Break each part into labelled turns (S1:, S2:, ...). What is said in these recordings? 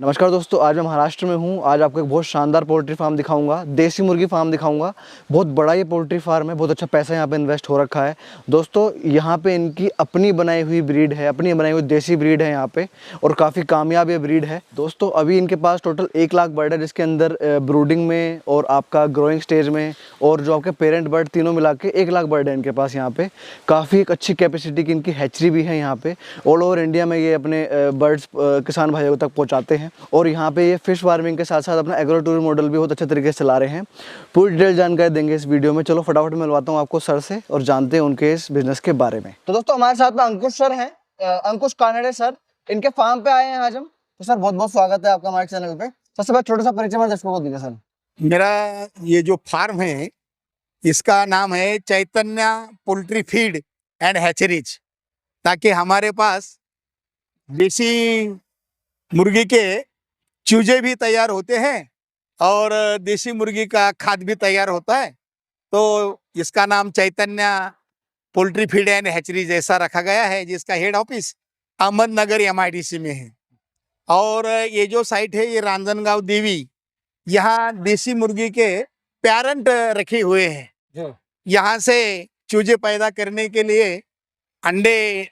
S1: नमस्कार दोस्तों, आज मैं महाराष्ट्र में हूँ। आज आपको एक बहुत शानदार पोल्ट्री फार्म दिखाऊंगा, देसी मुर्गी फार्म दिखाऊंगा। बहुत बड़ा ये पोल्ट्री फार्म है, बहुत अच्छा पैसा यहाँ पे इन्वेस्ट हो रखा है। दोस्तों यहाँ पे इनकी अपनी बनाई हुई ब्रीड है, अपनी बनाई हुई देसी ब्रीड है यहाँ पे, और काफ़ी कामयाब ये ब्रीड है। दोस्तों अभी इनके पास टोटल 1 लाख बर्ड है, जिसके अंदर ब्रूडिंग में और आपका ग्रोइंग स्टेज में और जो आपके पेरेंट बर्ड तीनों मिला के 1 लाख बर्ड है इनके पास यहाँ पे। काफ़ी एक अच्छी कैपेसिटी की इनकी हैचरी भी है यहाँ पे। ऑल ओवर इंडिया में ये अपने बर्ड्स किसान भाइयों तक पहुँचाते हैं, और यहाँ पे ये फिश फार्मिंग के साथ साथ अपना एग्रो टूरिज्म मॉडल भी बहुत अच्छे तरीके से चला रहे हैं। पूरी डिटेल जानकारी देंगे इस वीडियो में। चलो फटाफट मिलवाता हूँ आपको सर से और जानते हैं उनके इस बिजनेस के बारे में। तो दोस्तों हमारे साथ में अंकुश सर हैं, अंकुश कानड़े सर। इनके फार्म पे आए हैं आज हम। तो सर बहुत बहुत स्वागत है आपका हमारे चैनल पे। सबसे पहले छोटा सा परिचय हमारे दर्शकों को दीजिए सर।
S2: मेरा ये जो फार्म है इसका नाम है चैतन्य पोल्ट्री फीड एंड हैचरीज, ताकि हमारे पास देसी मुर्गी के चूजे भी तैयार होते हैं और देसी मुर्गी का खाद भी तैयार होता है। तो इसका नाम चैतन्य पोल्ट्री फीड एंड हैचरीज ऐसा रखा गया है, जिसका हेड ऑफिस अहमदनगर MIDC में है। और ये जो साइट है ये रांजनगांव देवी, यहाँ देसी मुर्गी के पेरेंट रखे हुए हैं। यहाँ से चूजे पैदा करने के लिए अंडे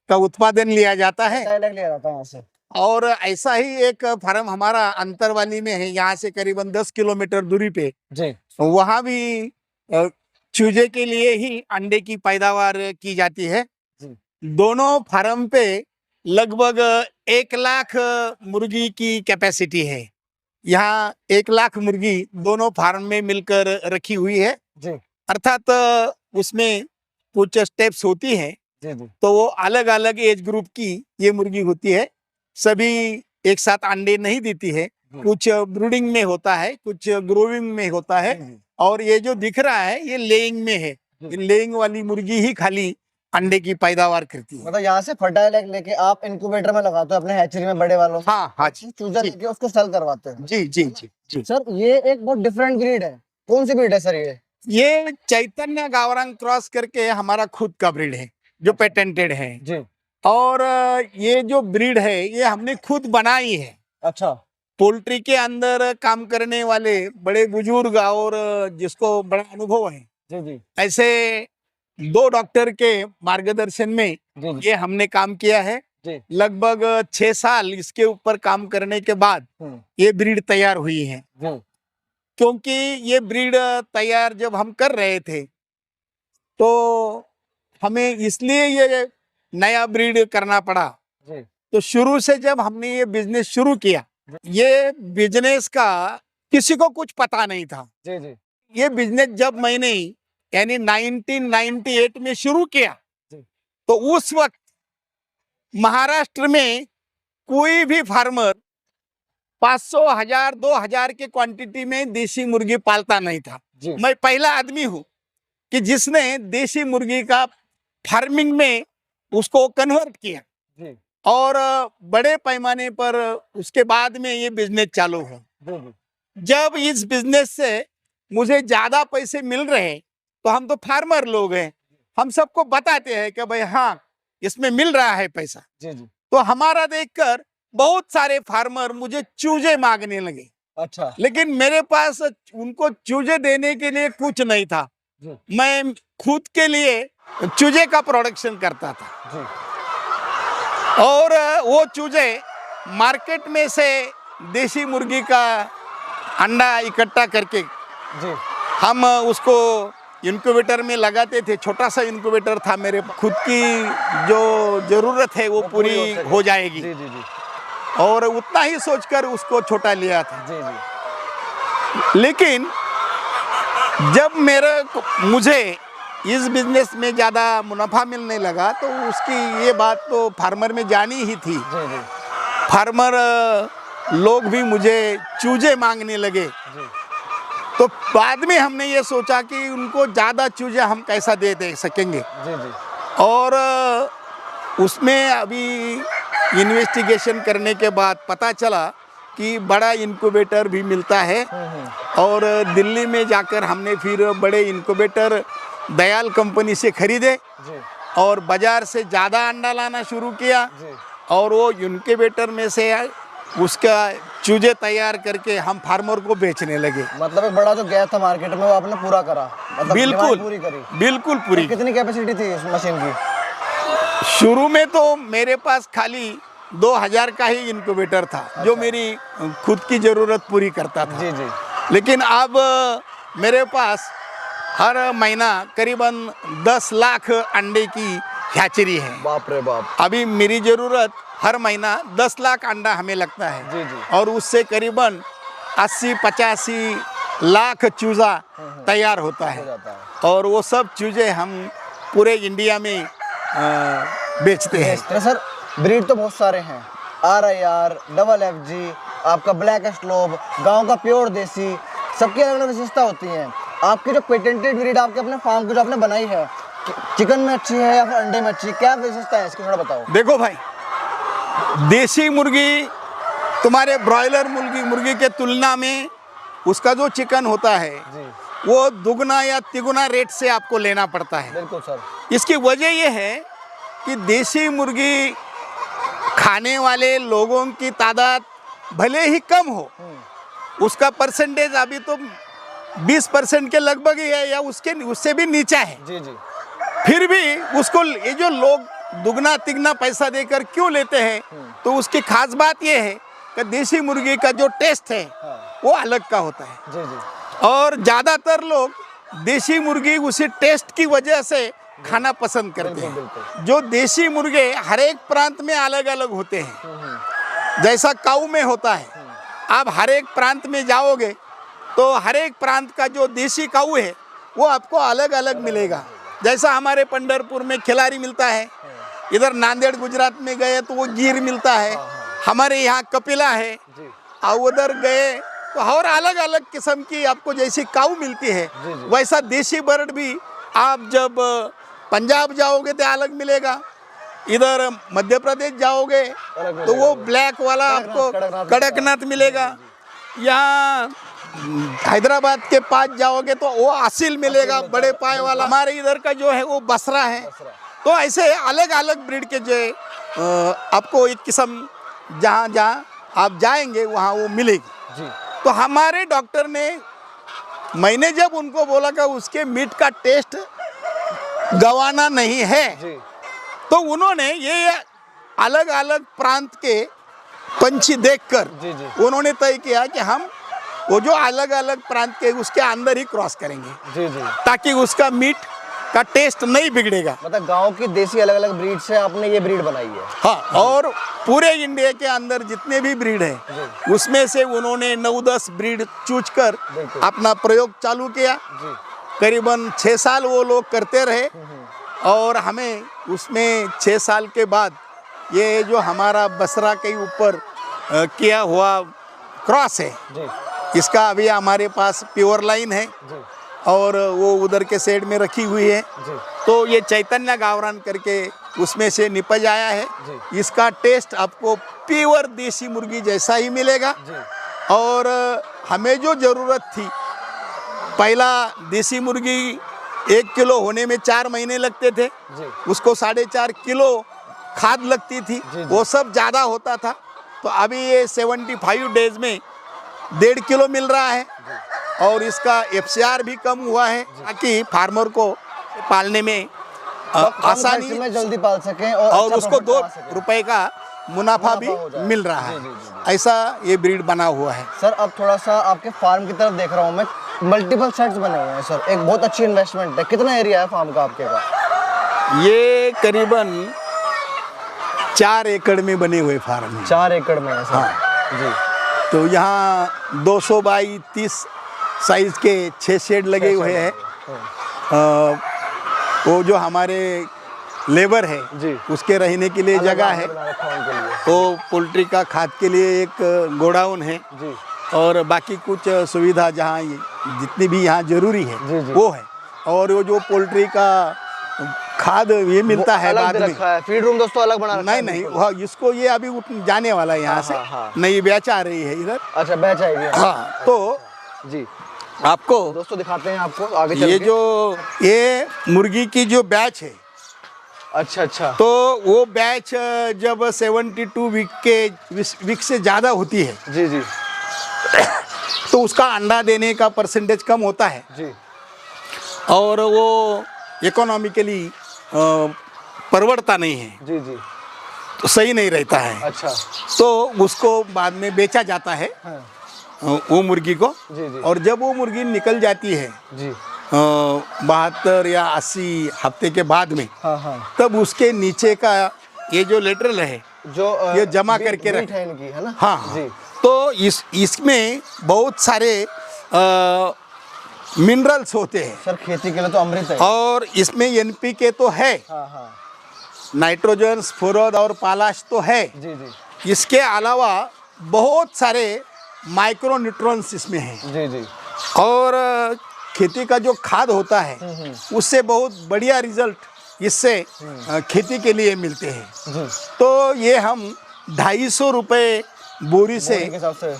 S2: का उत्पादन लिया जाता है
S1: यहाँ से।
S2: और ऐसा ही एक फार्म हमारा अंतरवाली में है, यहाँ से करीबन 10 किलोमीटर दूरी पे
S1: जी।
S2: वहाँ भी चूजे के लिए ही अंडे की पैदावार की जाती है। दोनों फार्म पे लगभग 1 लाख मुर्गी की कैपेसिटी है। यहाँ 1 लाख मुर्गी दोनों फार्म में मिलकर रखी हुई है। अर्थात उसमें कुछ स्टेप्स होती हैं, तो वो अलग अलग एज ग्रुप की ये मुर्गी होती है। सभी एक साथ अंडे नहीं देती है, कुछ ब्रूडिंग में होता है, कुछ ग्रोविंग में होता है, और ये जो दिख रहा है ये लेइंग में है। लेइंग वाली मुर्गी ही खाली अंडे की पैदावार करती है।
S1: मतलब यहाँ से फर्टाइल एग लेके आप इनक्यूबेटर में लगाते हो अपने हैचरी में बड़े वालों।
S2: हाँ जी,
S1: चूजा लेके उसको सेल करवाते हैं।
S2: जी जी जी जी।
S1: सर ये एक बहुत डिफरेंट ब्रीड है। कौन सी ब्रीड है सर
S2: ये चैतन्य गावरंग क्रॉस करके हमारा खुद का ब्रीड है जो पेटेंटेड है
S1: जी।
S2: और ये जो ब्रीड है ये हमने खुद बनाई है।
S1: अच्छा।
S2: पोल्ट्री के अंदर काम करने वाले बड़े बुजुर्ग और जिसको बड़ा अनुभव है,
S1: जी जी,
S2: ऐसे 2 डॉक्टर के मार्गदर्शन में
S1: जी
S2: ये हमने काम किया है।
S1: जी।
S2: लगभग 6 साल इसके ऊपर काम करने के बाद ये ब्रीड तैयार हुई है। क्योंकि ये ब्रीड तैयार जब हम कर रहे थे तो हमें इसलिए ये नया ब्रीड करना पड़ा। तो शुरू से जब हमने ये बिजनेस शुरू किया, ये बिजनेस का किसी को कुछ पता नहीं था। ये बिजनेस जब मैंने यानी 1998 में शुरू किया, तो उस वक्त महाराष्ट्र में कोई भी फार्मर 500, 1000, 2000 के क्वांटिटी में देसी मुर्गी पालता नहीं था। मैं पहला आदमी हूं कि जिसने देसी मुर्गी का फार्मिंग में उसको कन्वर्ट किया और बड़े पैमाने पर उसके बाद में ये बिजनेस चालू हुआ। जब इस बिजनेस से मुझे ज्यादा पैसे मिल रहे हैं, तो हम तो फार्मर लोग हैं, हम सबको बताते हैं कि भाई हाँ इसमें मिल रहा है पैसा। तो हमारा देखकर बहुत सारे फार्मर मुझे चूजे मांगने लगे।
S1: अच्छा।
S2: लेकिन मेरे पास उनको चूजे देने के लिए कुछ नहीं था। मैं खुद के लिए चूजे का प्रोडक्शन करता था और वो चूजे मार्केट में से देसी मुर्गी का अंडा इकट्ठा करके हम उसको इनक्यूबेटर में लगाते थे। छोटा सा इनक्यूबेटर था मेरे, खुद की जो जरूरत है वो पूरी हो जाएगी। और उतना ही सोचकर उसको छोटा लिया था। लेकिन जब मुझे इस बिजनेस में ज़्यादा मुनाफा मिलने लगा, तो उसकी ये बात तो फार्मर में जानी ही थी। फार्मर लोग भी मुझे चूजे मांगने लगे। तो बाद में हमने ये सोचा कि उनको ज़्यादा चूजे हम कैसा दे सकेंगे। और उसमें अभी इन्वेस्टिगेशन करने के बाद पता चला कि बड़ा इनक्यूबेटर भी मिलता है। और दिल्ली में जाकर हमने फिर बड़े इनक्यूबेटर दयाल कंपनी से खरीदे और बाजार से ज़्यादा अंडा लाना शुरू किया। और वो इनक्यूबेटर में से उसका चूजे तैयार करके हम फार्मर को बेचने लगे।
S1: मतलब एक बड़ा जो गैप था मार्केट में वो आपने पूरा करा, मतलब
S2: बिल्कुल
S1: डिमांड पूरी करी।
S2: बिल्कुल पूरी।
S1: तो कितनी कैपेसिटी थी इस मशीन की?
S2: शुरू में तो मेरे पास खाली 2000 का ही इंक्यूबेटर था, जो मेरी खुद की ज़रूरत पूरी करता था।
S1: जी जी।
S2: लेकिन अब मेरे पास हर महीना करीबन 10 लाख अंडे की हैचरी है।
S1: बाप रे बाप।
S2: अभी मेरी ज़रूरत हर महीना 10 लाख अंडा हमें लगता है।
S1: जी जी।
S2: और उससे करीबन 80-85 लाख चूज़ा तैयार होता
S1: हो
S2: है।
S1: जाता है।
S2: और वो सब चूजे हम पूरे इंडिया में बेचते हैं।
S1: बेचते हैं सर। ब्रीड तो बहुत सारे हैं, RIR, डबल FG, आपका ब्लैक स्लोब, गांव का प्योर देसी, सबकी अलग अलग विशेषता होती हैं। आपकी जो पेटेंटेड ब्रीड आपके अपने फार्म को जो आपने बनाई है, चिकन में अच्छी है या फिर अंडे में अच्छी, क्या विशेषता है इसकी, थोड़ा बताओ।
S2: देखो भाई, देसी मुर्गी तुम्हारे ब्रॉयलर मुर्गी के तुलना में उसका जो चिकन होता है
S1: जी
S2: वो दुगना या तिगुना रेट से आपको लेना पड़ता है।
S1: बिल्कुल सर।
S2: इसकी वजह ये है कि देसी मुर्गी खाने वाले लोगों की तादाद भले ही कम हो, उसका परसेंटेज अभी तो 20% के लगभग ही है या उससे भी नीचा है।
S1: जी जी।
S2: फिर भी उसको ये जो लोग दुगना तिगना पैसा देकर क्यों लेते हैं, तो उसकी खास बात ये है कि देसी मुर्गी का जो टेस्ट है वो अलग का होता है।
S1: जी जी।
S2: और ज़्यादातर लोग देसी मुर्गी उसी टेस्ट की वजह से खाना पसंद करते हैं।
S1: बिल्कुल।
S2: जो देसी मुर्गे हर एक प्रांत में अलग अलग होते हैं, जैसा काऊ में होता है। आप हर एक प्रांत में जाओगे तो हर एक प्रांत का जो देसी काऊ है वो आपको अलग अलग मिलेगा। जैसा हमारे पंढरपुर में खिलारी मिलता है, इधर नांदेड़ गुजरात में गए तो वो गिर मिलता है, हमारे यहाँ कपिला है, और उधर गए तो और अलग अलग किस्म की आपको जैसी काऊ मिलती है, वैसा देसी बर्ड भी आप जब पंजाब जाओगे तो अलग मिलेगा, इधर मध्य प्रदेश जाओगे तो वो ब्लैक वाला आपको कड़कनाथ मिलेगा, यहाँ हैदराबाद के पास जाओगे तो वो असील मिलेगा, बड़े पाए वाला। हमारे इधर का जो है वो बसरा है। तो ऐसे अलग अलग ब्रीड के जो आपको एक किस्म जहाँ जहाँ आप जाएंगे वहाँ वो मिलेगी।
S1: जी।
S2: तो हमारे डॉक्टर ने, मैंने जब उनको बोला कि उसके मीट का टेस्ट गंवाना नहीं है,
S1: जी।
S2: तो उन्होंने ये अलग अलग प्रांत के पंछी देखकर
S1: जी जी।
S2: उन्होंने तय किया कि हम वो जो अलग अलग प्रांत के उसके अंदर ही क्रॉस करेंगे,
S1: जी जी।
S2: ताकि उसका मीट का टेस्ट नहीं बिगड़ेगा।
S1: मतलब गांव की देसी अलग अलग ब्रीड से आपने ये ब्रीड बनाई है।
S2: हाँ, और पूरे इंडिया के अंदर जितने भी ब्रीड है उसमें से उन्होंने 9-10 ब्रीड चूज कर अपना प्रयोग चालू किया।
S1: जी।
S2: करीबन 6 साल वो लोग करते रहे, और हमें उसमें 6 साल के बाद ये जो हमारा बसरा के ऊपर किया हुआ क्रॉस है,
S1: जी।
S2: इसका अभी हमारे पास प्योर लाइन है,
S1: जी।
S2: और वो उधर के सेड में रखी हुई है।
S1: जी।
S2: तो ये चैतन्य गावरान करके उसमें से निपज आया है। इसका टेस्ट आपको प्योर देसी मुर्गी जैसा ही मिलेगा।
S1: जी।
S2: और हमें जो ज़रूरत थी, पहला देसी मुर्गी 1 किलो होने में 4 महीने लगते थे,
S1: जी।
S2: उसको 4.5 किलो खाद लगती थी, वो सब ज़्यादा होता था। तो अभी ये 75 डेज में 1.5 किलो मिल रहा है, और इसका FCR भी कम हुआ है, ताकि फार्मर को पालने में आसानी
S1: में जल्दी पाल सकें और अच्छा
S2: उसको
S1: प्रॉफिट
S2: 2
S1: कमा सकें।
S2: रुपए का मुनाफा भी
S1: हो जाए।
S2: मिल रहा है।
S1: जी, जी, जी।
S2: ऐसा ये ब्रीड बना हुआ है।
S1: सर अब थोड़ा सा आपके फार्म की तरफ देख रहा हूँ मैं, मल्टीपल सेट्स बने हुए हैं सर, एक बहुत अच्छी इन्वेस्टमेंट है। कितना एरिया है फार्म का आपके का?
S2: ये करीबन 4 एकड़ में बने हुए फार्म है।
S1: 4 एकड़ में है सर।
S2: हाँ।
S1: जी।
S2: तो यहाँ 200 बाई 30 साइज के 6 शेड लगे हुए हैं। वो जो हमारे लेबर है
S1: जी,
S2: उसके रहने के लिए जगह है। तो पोल्ट्री का खाद के लिए एक गोडाउन है
S1: जी,
S2: और बाकी कुछ सुविधा जहाँ जितनी भी यहाँ जरूरी है
S1: जी, जी।
S2: वो है। और वो जो पोल्ट्री का खाद ये मिलता है बाद में।
S1: फीड रूम दोस्तों अलग बना रखा है।
S2: नहीं, हाँ, इसको ये अभी जाने वाला है यहाँ से।
S1: हाँ।
S2: नई बैच आ रही है इधर।
S1: अच्छा, बैच आएगी।
S2: हाँ, तो
S1: जी
S2: आपको
S1: दोस्तों दिखाते हैं आपको आगे चल
S2: ये
S1: के।
S2: जो ये मुर्गी की जो बैच है,
S1: अच्छा अच्छा।
S2: तो वो बैच जब 72 वीक से ज़्यादा होती है
S1: जी जी
S2: तो उसका अंडा देने का परसेंटेज कम होता है
S1: जी
S2: और वो इकोनॉमिकली परवड़ता नहीं है,
S1: जी जी।
S2: तो सही नहीं रहता है।
S1: अच्छा।
S2: तो उसको बाद में बेचा जाता है
S1: हाँ।
S2: वो मुर्गी को।
S1: जी जी
S2: और जब वो मुर्गी निकल जाती है
S1: जी।
S2: 72 या 80 हफ्ते के बाद में,
S1: हाँ हाँ।
S2: तब उसके नीचे का ये जो लेटरल है
S1: जो
S2: ये जमा
S1: बीट-
S2: करके
S1: बीट
S2: रख,
S1: है इनकी, है ना?
S2: हाँ
S1: जी।
S2: हाँ। तो इसमें बहुत सारे मिनरल्स होते हैं
S1: सर खेती के लिए तो अमृत है।
S2: और इसमें एनपीके तो है,
S1: हाँ हाँ।
S2: नाइट्रोजन, स्फोरद और पालाश तो है।
S1: जी जी
S2: इसके अलावा बहुत सारे माइक्रो न्यूट्रॉन्स इसमें हैं
S1: जी जी
S2: और खेती का जो खाद होता है उससे बहुत बढ़िया रिजल्ट इससे खेती के लिए मिलते हैं।
S1: जी।
S2: तो ये हम 250 रुपये बोरी से
S1: बोरी के हिसाब से।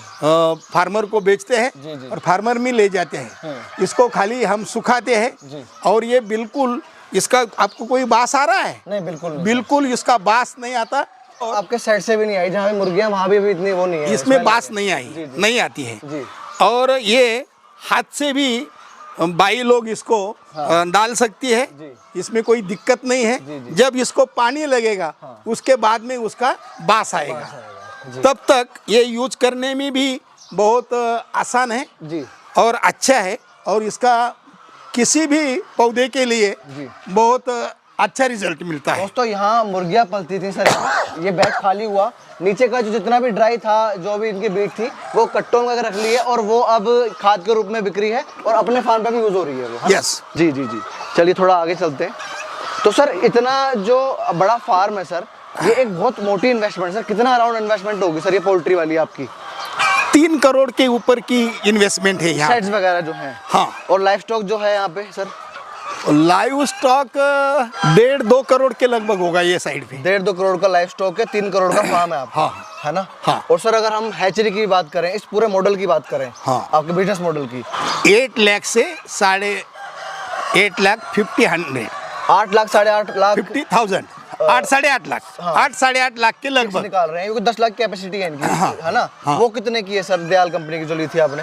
S2: फार्मर को बेचते हैं
S1: जी, जी।
S2: और फार्मर में ले जाते हैं। इसको खाली हम सुखाते
S1: जी।
S2: हैं और ये बिल्कुल इसका आपको कोई बास आ रहा है?
S1: नहीं, बिल्कुल नहीं।
S2: बिल्कुल इसका बास नहीं आता और
S1: आपके साइड से भी नहीं आई, जहाँ पे मुर्गियाँ वहाँ भी इतनी वो नहीं है,
S2: इसमें
S1: smell
S2: बास
S1: नहीं
S2: नहीं
S1: है।
S2: आई,
S1: जी, जी।
S2: नहीं आती है।
S1: जी।
S2: और ये हाथ से भी बाई लोग इसको डाल सकती है,
S1: जी।
S2: इसमें कोई दिक्कत नहीं है।
S1: जी, जी।
S2: जब इसको पानी लगेगा उसके बाद में उसका बास आएगा। तब तक ये यूज करने में भी बहुत आसान है
S1: जी
S2: और अच्छा है और इसका किसी भी पौधे के लिए
S1: जी।
S2: बहुत अच्छा रिजल्ट मिलता है।
S1: दोस्तों यहाँ मुर्गियाँ पलती थी सर, ये बैग खाली हुआ, नीचे का जो जितना भी ड्राई था, जो भी इनकी बीट थी, वो कट्टों में रख ली है और वो अब खाद के रूप में बिक रही है और अपने फार्म पे भी यूज हो रही है वो, है ना?
S2: यस।
S1: जी जी जी। चलिए थोड़ा आगे चलते हैं। तो सर इतना जो बड़ा फार्म है सर, ये एक बहुत मोटी इन्वेस्टमेंट सर, कितना अराउंड इन्वेस्टमेंट होगी सर ये पोल्ट्री वाली आपकी?
S2: 3 करोड़ के ऊपर की इन्वेस्टमेंट है यहाँ।
S1: शेड्स वगैरह जो हैं,
S2: हाँ।
S1: और लाइफ स्टॉक जो है यहाँ पे सर?
S2: लाइव स्टॉक 1.5-2 करोड़ के लगभग होगा ये साइड पे।
S1: 1.5-2 करोड़ का लाइफ स्टॉक है, 3 करोड़ का फार्म है आपका,
S2: हाँ।
S1: है ना?
S2: हाँ।
S1: और सर अगर हम हैचरी की बात करें, इस पूरे मॉडल की बात करें,
S2: हाँ।
S1: आपके बिजनेस मॉडल की,
S2: 8 लाख से 8.5 लाख 50,000
S1: 8 लाख 8.5 लाख
S2: 50,000 8-8.5 लाख, 8-8.5 लाख के लगभग
S1: निकाल रहे हैं, क्योंकि 10 लाख कैपेसिटी है इनकी,
S2: हाँ।
S1: है ना?
S2: हाँ।
S1: वो कितने की है सर, दयाल कंपनी की जो ली थी आपने?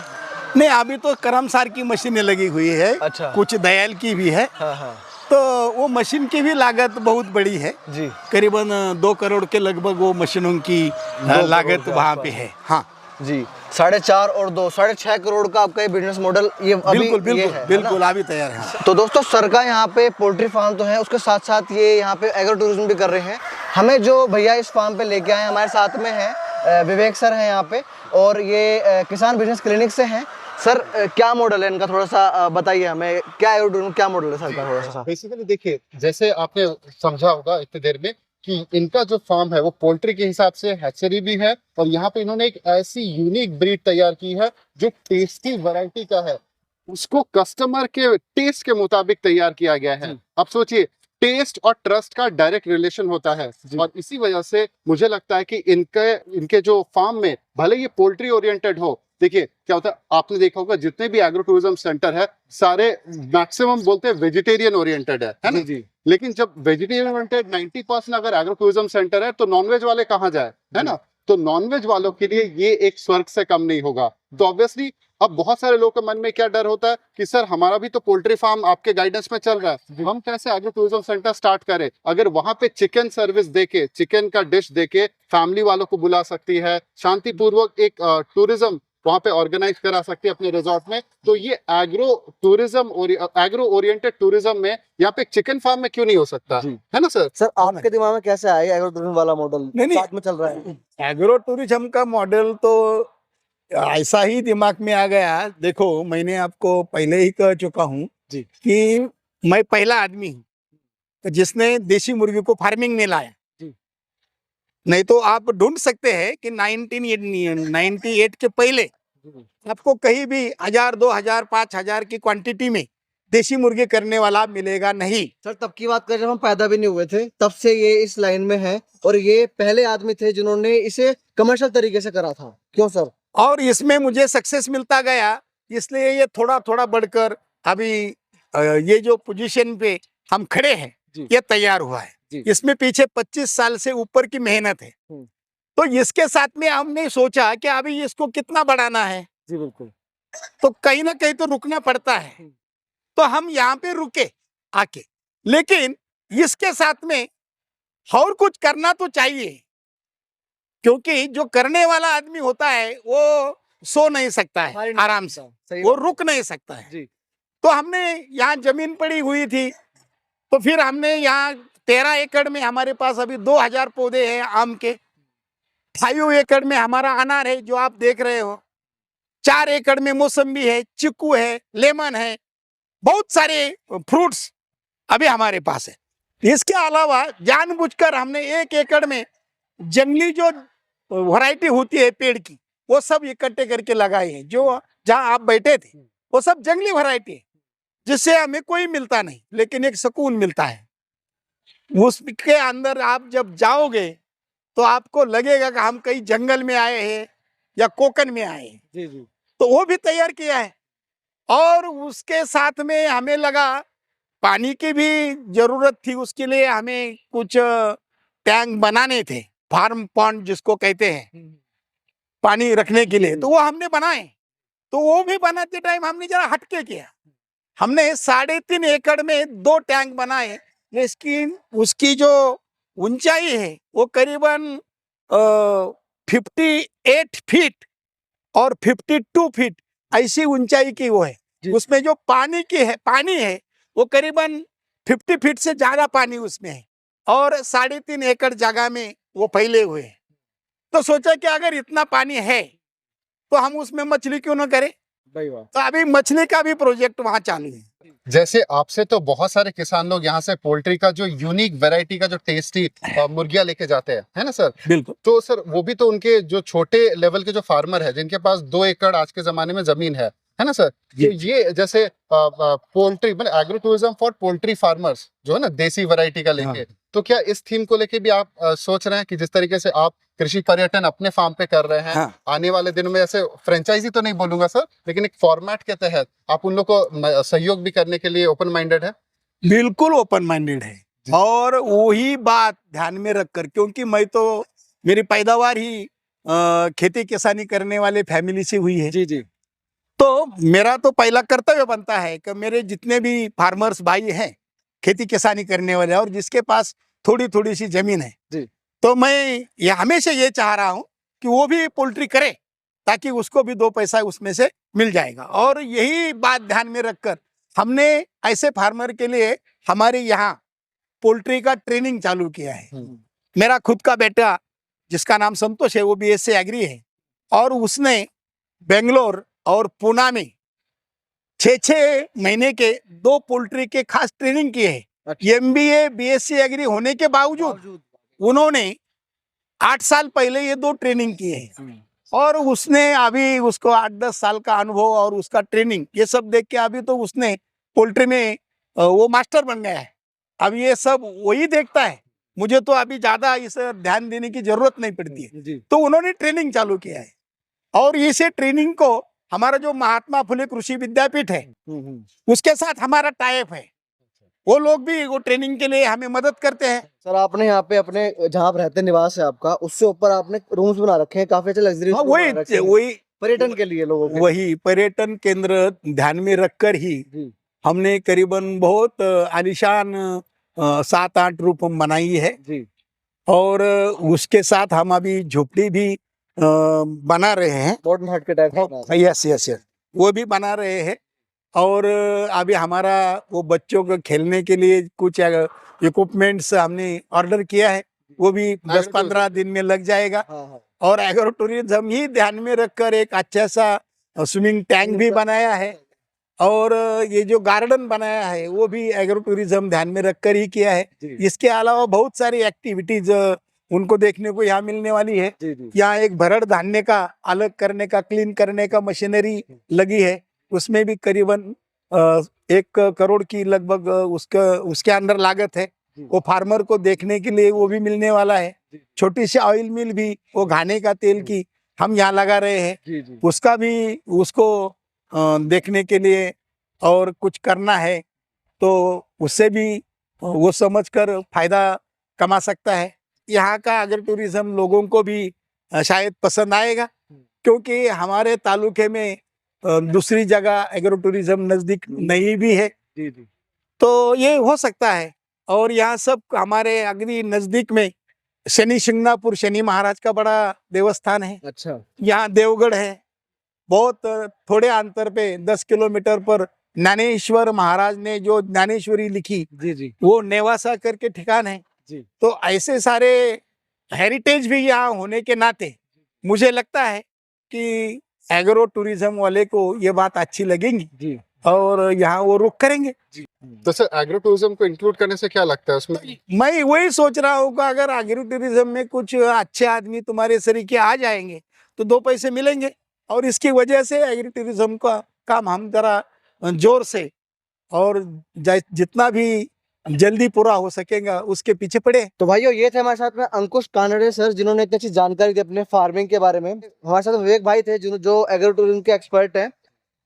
S2: नहीं, अभी तो करमसार की मशीनें लगी हुई है।
S1: अच्छा।
S2: कुछ दयाल की भी है।
S1: हाँ हाँ
S2: तो वो मशीन की भी लागत बहुत बड़ी है,
S1: जी।
S2: करीबन 2 करोड़ के लगभग वो मशीनों की लागत वहाँ पे है। हाँ
S1: जी, 4.5 और 2, 6.5 करोड़ का आपका ये बिजनेस मॉडल ये अभी
S2: बिल्कुल
S1: ये
S2: बिल्कुल
S1: है
S2: बिल्कुल
S1: ना?
S2: अभी तैयार है।
S1: तो दोस्तों सर का यहाँ पे पोल्ट्री फार्म तो है, उसके साथ साथ ये यहाँ पे एग्रो टूरिज्म भी कर रहे हैं। हमें जो भैया इस फार्म पे लेके आए हमारे साथ में है विवेक सर हैं यहाँ पे, और ये किसान बिजनेस क्लिनिक से हैं। सर क्या मॉडल है इनका, थोड़ा सा बताइए हमें, क्या एग्रो टूरिज्म क्या मॉडल है सर का, थोड़ा सा?
S3: बेसिकली देखिए, जैसे आपने समझा होगा इतनी देर में कि इनका जो फार्म है वो पोल्ट्री के हिसाब से हैचरी भी है, और यहाँ पे इन्होंने एक ऐसी यूनिक ब्रीड तैयार की है जो टेस्टी वैरायटी का है, उसको कस्टमर के टेस्ट के मुताबिक तैयार किया गया है। अब सोचिए, टेस्ट और ट्रस्ट का डायरेक्ट रिलेशन होता है, और इसी वजह से मुझे लगता है कि इनके जो फार्म में भले ये पोल्ट्री ओरिएंटेड हो, देखिए क्या होता है, आपने देखा होगा जितने भी एग्रो टूरिज्म सेंटर है सारे मैक्सिमम बोलते हैं वेजिटेरियन ओरिएंटेड है ना?
S1: जी।
S3: लेकिन जब वेजिटेरियन ओरिएंटेड 90% अगर एग्रो टूरिज्म सेंटर है तो नॉनवेज वाले कहाँ जाए, है ना? तो नॉनवेज वालों के लिए ये एक स्वर्ग से कम नहीं होगा। तो ऑब्वियसली अब बहुत सारे लोगों के मन में क्या डर होता है कि सर हमारा भी तो पोल्ट्री फार्म आपके गाइडेंस में चल रहा है, हम कैसे एग्रो टूरिज्म सेंटर स्टार्ट करें? अगर वहां पे चिकन सर्विस देके, चिकन का डिश देके फैमिली वालों को बुला सकती है, शांतिपूर्वक एक टूरिज्म वहां पे ऑर्गेनाइज करा सकती है अपने रिजॉर्ट में, तो ये एग्रो ओरिएंटेड टूरिज्म में यहाँ पे चिकन फार्म में क्यों नहीं हो सकता, है ना सर?
S1: सर आपके दिमाग में कैसे आया एग्रो टूरिज्म वाला मॉडल
S2: नहीं।
S1: साथ में चल रहा है?
S2: एग्रो टूरिज्म का मॉडल तो ऐसा ही दिमाग में आ गया। देखो, मैंने आपको पहले ही कह चुका हूँ कि मैं पहला आदमी हूँ जिसने देशी मुर्गी को फार्मिंग में लाया। नहीं तो आप ढूंढ सकते हैं कि 1998 के पहले आपको कहीं भी 1000, 2000, 5000 की क्वांटिटी में देशी मुर्गी करने वाला मिलेगा नहीं।
S1: सर तब की बात करें जब हम पैदा भी नहीं हुए थे, तब से ये इस लाइन में है, और ये पहले आदमी थे जिन्होंने इसे कमर्शियल तरीके से करा था। क्यों सर?
S2: और इसमें मुझे सक्सेस मिलता गया, इसलिए ये थोड़ा थोड़ा बढ़कर अभी ये जो पोजीशन पे हम खड़े हैं
S1: जी।
S2: ये तैयार हुआ है।
S1: जी।
S2: इसमें पीछे 25 साल से ऊपर की मेहनत है। तो इसके साथ में हमने सोचा कि अभी इसको कितना बढ़ाना है,
S1: जी बिल्कुल।
S2: तो कहीं ना कहीं तो रुकना पड़ता है। तो हम यहाँ पे रुके आके, लेकिन इसके साथ में और कुछ करना तो चाहिए, क्योंकि जो करने वाला आदमी होता है वो सो नहीं सकता है आराम से, वो रुक नहीं सकता है।
S1: जी।
S2: तो हमने यहाँ जमीन पड़ी हुई थी, तो फिर हमने यहाँ 13 एकड़ में हमारे पास अभी 2000 पौधे हैं आम के, 5 एकड़ में हमारा अनार है जो आप देख रहे हो, 4 एकड़ में मौसम्बी है, चीकू है, लेमन है, बहुत सारे फ्रूट्स अभी हमारे पास है। इसके अलावा जानबूझकर हमने 1 एकड़ में जंगली जो वैरायटी होती है पेड़ की, वो सब इकट्ठे करके लगाए हैं। जो जहाँ आप बैठे थे वो सब जंगली वैरायटी है, जिससे हमें कोई मिलता नहीं, लेकिन एक सुकून मिलता है। उसके अंदर आप जब जाओगे तो आपको लगेगा कि हम कहीं जंगल में आए हैं या कोकन में आए हैं।
S1: जी जी।
S2: तो वो भी तैयार किया है। और उसके साथ में हमें लगा पानी की भी जरूरत थी, उसके लिए हमें कुछ टैंक बनाने थे, फार्म पॉन्ड जिसको कहते हैं, पानी रखने के लिए। तो वो हमने बनाए। तो वो भी बनाते टाइम हमने जरा हटके किया, हमने 3.5 एकड़ में 2 टैंक बनाए। लेकिन उसकी जो ऊंचाई है वो करीबन 58 फीट और 52 फीट ऐसी ऊंचाई की वो है। उसमें जो पानी है वो करीबन 50 फीट से ज्यादा पानी उसमें है, और 3.5 एकड़ जगह में वो फैले हुए हैं। तो सोचा कि अगर इतना पानी है तो हम उसमें मछली क्यों ना करें। तो अभी मछली का भी प्रोजेक्ट वहाँ चालू है।
S3: जैसे आपसे तो बहुत सारे किसान लोग यहाँ से पोल्ट्री का जो यूनिक वैरायटी का जो टेस्टी मुर्गियां लेके जाते हैं, है ना सर?
S2: बिल्कुल।
S3: तो सर वो भी तो उनके जो छोटे लेवल के जो फार्मर है, जिनके पास 2 एकड़ आज के जमाने में जमीन है ना सर? तो ये जैसे पोल्ट्री मतलब agro tourism for poultry farmers जो है ना, देसी वैरायटी का लेके,
S2: हाँ।
S3: तो क्या इस थीम को लेके भी आप सोच रहे हैं कि जिस तरीके से आप कृषि पर्यटन अपने फार्म पे कर रहे हैं,
S2: हाँ।
S3: आने वाले दिनों में ऐसे फ्रेंचाइजी तो नहीं बोलूंगा सर, लेकिन एक फॉर्मेट के तहत आप उन लोग को सहयोग भी करने के लिए ओपन माइंडेड है?
S2: बिल्कुल ओपन माइंडेड है, और वही बात ध्यान में रखकर, क्योंकि मैं तो मेरी पैदावार ही खेती किसानी करने वाले फैमिली से हुई है।
S1: जी जी।
S2: तो मेरा तो पहला कर्तव्य बनता है कि मेरे जितने भी फार्मर्स भाई हैं खेती किसानी करने वाले, और जिसके पास थोड़ी थोड़ी सी जमीन है
S1: जी।
S2: तो मैं ये हमेशा ये चाह रहा हूँ कि वो भी पोल्ट्री करे, ताकि उसको भी 2 पैसा उसमें से मिल जाएगा। और यही बात ध्यान में रखकर हमने ऐसे फार्मर के लिए हमारे यहाँ पोल्ट्री का ट्रेनिंग चालू किया है। मेरा खुद का बेटा जिसका नाम संतोष है, वो BSc एग्री है, और उसने बेंगलोर और पुणे में 6 महीने के 2 पोल्ट्री के खास ट्रेनिंग किए हैं। MBA BSc एग्री होने के बावजूद उन्होंने 8 साल पहले ये 2 ट्रेनिंग किए हैं, और उसने अभी उसको 8-10 साल का अनुभव और उसका ट्रेनिंग ये सब देख के अभी तो उसने पोल्ट्री में वो मास्टर बन गया है। अब ये सब वही देखता है, मुझे तो अभी ज्यादा इस ध्यान देने की जरूरत नहीं पड़ती है। तो उन्होंने ट्रेनिंग चालू किया है, और इसे ट्रेनिंग को हमारा जो महात्मा फुले कृषि विद्यापीठ है उसके साथ हमारा टाइप है। वो लोग भी वो ट्रेनिंग के लिए हमें मदद करते हैं।
S1: सर आपने यहाँ पे अपने जहाँ आप रहते निवास है आपका, उससे ऊपर आपने रूम्स बना रखे हैं, काफी अच्छे लग्जरियस।
S2: हाँ, वही
S1: पर्यटन के लिए लोगों के।
S2: वही पर्यटन केंद्र ध्यान में रखकर ही हमने करीबन बहुत आलीशान 7-8 रूम बनाई है।
S1: जी।
S2: और उसके साथ हम अभी झोपड़ी भी बना रहे हैं,
S1: मॉडर्न हट के टाइप।
S2: यस वो भी बना रहे हैं। और अभी हमारा वो बच्चों को खेलने के लिए कुछ इक्विपमेंट्स हमने ऑर्डर किया है, वो भी 10-15 दिन में लग जाएगा। और एग्रो टूरिज्म ही ध्यान में रखकर एक अच्छा सा स्विमिंग टैंक भी बनाया है, और ये जो गार्डन बनाया है वो भी एग्रो टूरिज्म ध्यान में रखकर ही किया है। इसके अलावा बहुत सारी एक्टिविटीज उनको देखने को यहाँ मिलने वाली है। यहाँ एक भरड़ धान्य का अलग करने का, क्लीन करने का मशीनरी लगी है, उसमें भी करीबन 1 करोड़ की लगभग उसके अंदर लागत है। वो फार्मर को देखने के लिए वो भी मिलने वाला है। छोटी सी ऑयल मिल भी, वो घाने का तेल की हम यहाँ लगा रहे हैं, उसका भी उसको देखने के लिए और कुछ करना है तो उससे भी वो समझकर फायदा कमा सकता है। यहाँ का एग्रो टूरिज्म लोगों को भी शायद पसंद आएगा, क्योंकि हमारे तालुके में दूसरी जगह एग्रो टूरिज्म नजदीक नहीं भी है।
S1: जी जी।
S2: तो ये हो सकता है। और यहाँ सब हमारे अगदी नजदीक में शनि शिंगणापुर शनि महाराज का बड़ा देवस्थान है।
S1: अच्छा।
S2: यहाँ देवगढ़ है, बहुत थोड़े अंतर पे 10 किलोमीटर पर ज्ञानेश्वर महाराज ने जो ज्ञानेश्वरी लिखी,
S1: जी जी
S2: वो नेवासा करके ठिकान है।
S1: जी।
S2: तो ऐसे सारे हेरिटेज भी यहाँ होने के नाते मुझे लगता है कि एग्रो टूरिज्म वाले को ये बात अच्छी लगेगी
S1: जी।
S2: और यहाँ वो रुक करेंगे।
S3: तो सर एग्रो टूरिज्म को इंक्लूड करने से क्या लगता है उसमें?
S2: मैं वही सोच रहा हूँ कि अगर एग्रो टूरिज्म में कुछ अच्छे आदमी तुम्हारे सरीके आ जाएंगे तो 2 पैसे मिलेंगे, और इसकी वजह से एग्रो टूरिज्म का काम हम जरा जोर से और जितना भी जल्दी पूरा हो सकेगा उसके पीछे पड़े।
S1: तो भाइयों, ये थे हमारे साथ में अंकुश कानड़े सर, जिन्होंने इतनी अच्छी जानकारी दी अपने फार्मिंग के बारे में। हमारे साथ विवेक भाई थे जो एग्रो टूरिज्म के एक्सपर्ट हैं।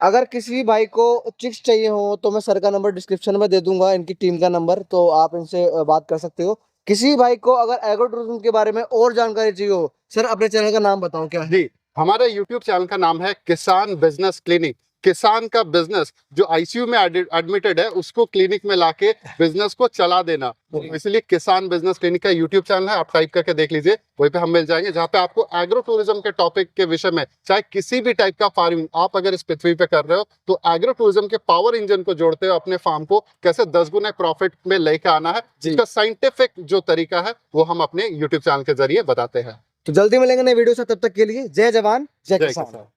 S1: अगर किसी भी भाई को चिक्स चाहिए हो तो मैं सर का नंबर डिस्क्रिप्शन में दे दूंगा, इनकी टीम का नंबर, तो आप इनसे बात कर सकते हो। किसी भाई को अगर एग्रो टूरिज्म के बारे में और जानकारी चाहिए हो, सर अपने चैनल का नाम बताओ क्या है?
S3: जी, हमारे YouTube चैनल का नाम है किसान बिजनेस क्लिनिक। किसान का बिजनेस जो आईसीयू में एडमिटेड है उसको क्लिनिक में लाके बिजनेस को चला देना, तो इसलिए किसान बिजनेस क्लिनिक का यूट्यूब चैनल है, आप टाइप करके देख लीजिए, वहीं पे हम मिल जाएंगे, जहाँ पे आपको एग्रो टूरिज्म के टॉपिक के विषय में, चाहे किसी भी टाइप का फार्मिंग आप अगर इस पृथ्वी पे कर रहे हो, तो एग्रो टूरिज्म के पावर इंजन को जोड़ते हो अपने फार्म को कैसे 10 गुना प्रॉफिट में लेके आना है, जिसका साइंटिफिक जो तरीका है वो हम अपने यूट्यूब चैनल के जरिए बताते हैं।
S1: तो जल्दी मिलेंगे नए वीडियो से, तब तक के लिए जय जवान जय
S3: जय
S1: किसान।
S3: किसान।